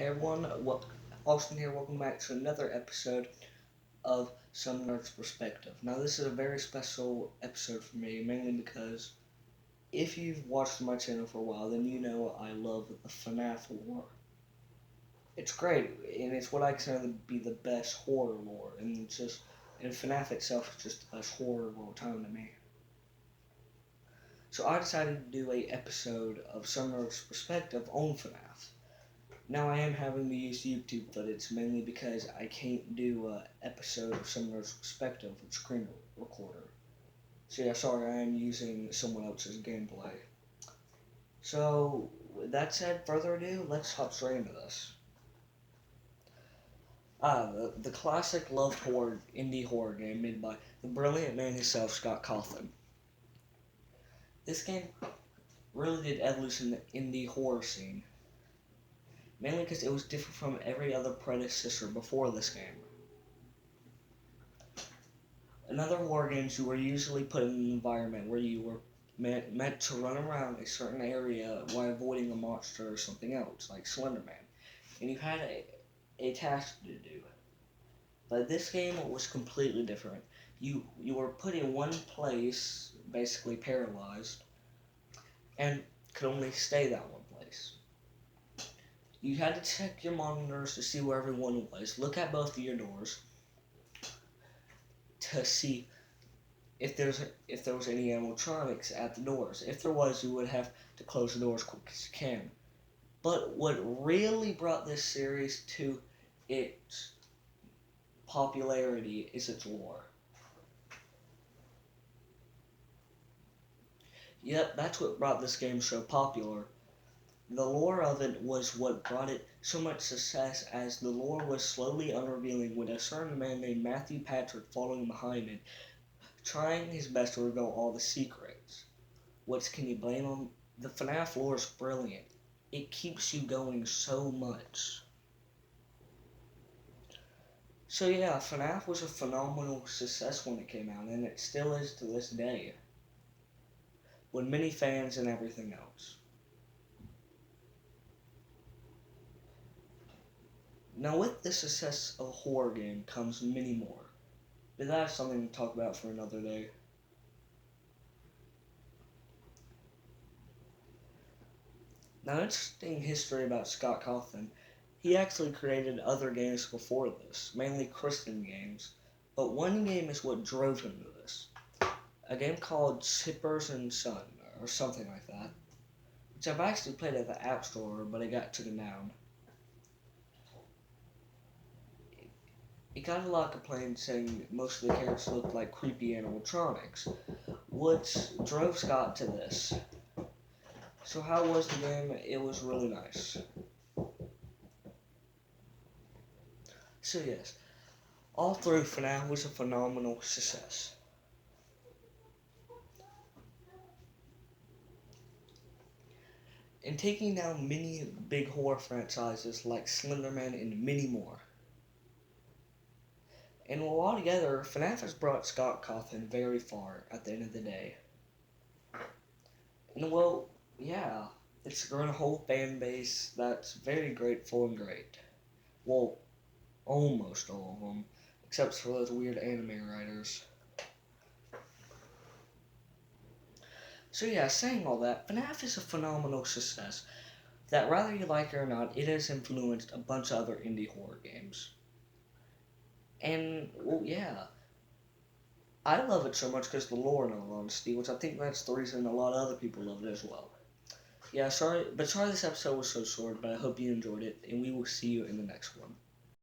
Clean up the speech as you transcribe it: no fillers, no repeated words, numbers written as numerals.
Hey everyone, Austin here. Welcome back to another episode of Somenerdaperspective. Now, this is a very special episode for me, mainly because if you've watched my channel for a while, then you know I love the FNAF lore. It's great, and it's what I consider to be the best horror lore, and FNAF itself is just the best horror of all time to me. So I decided to do a episode of Somenerdaperspective on FNAF. Now I am having to use YouTube footage mainly because I can't do an episode of Somenerdaperspective with screen recorder. So yeah, sorry, I am using someone else's gameplay. So with that said, further ado, let's hop straight into this. The classic loved indie horror game made by the brilliant man himself, Scott Cawthon. This game really did evolution in the indie horror scene, mainly because it was different from every other predecessor before this game. In other horror games, you were usually put in an environment where you were meant to run around a certain area while avoiding a monster or something else, like Slender Man, and you had a task to do. But this game was completely different. You were put in one place, basically paralyzed, and could only stay that one place. You had to check your monitors to see where everyone was, look at both of your doors to see if there was any animatronics at the doors. If there was, you would have to close the door as quick as you can. But what really brought this series to its popularity is its lore. Yep, that's what brought this game so popular. The lore of it was what brought it so much success, as the lore was slowly unrevealing with a certain man named Matthew Patrick following behind it, trying his best to reveal all the secrets. What can you blame him? The FNAF lore is brilliant. It keeps you going so much. So yeah, FNAF was a phenomenal success when it came out, and it still is to this day, with many fans and everything else. Now, with the success of a horror game comes many more, but that's something to talk about for another day. Now, interesting history about Scott Cawthon. He actually created other games before this, mainly Christian games, but one game is what drove him to this. A game called Sippers and Son, or something like that, which I've actually played at the App Store, but it got taken down. It got a lot of complaints saying most of the characters looked like creepy animatronics, which drove Scott to this. So how was the game? It was really nice. So yes, all through FNAF was a phenomenal success. And taking down many big horror franchises like Slender Man and many more. And all together, FNAF has brought Scott Cawthon very far at the end of the day. And well, yeah, it's grown a whole fan base that's very grateful and great. Well, almost all of them, except for those weird anime writers. So yeah, saying all that, FNAF is a phenomenal success that, whether you like it or not, it has influenced a bunch of other indie horror games. And, well, yeah, I love it so much because the lore, in all honesty, which I think that's the reason a lot of other people love it as well. Yeah, sorry this episode was so short, but I hope you enjoyed it, and we will see you in the next one.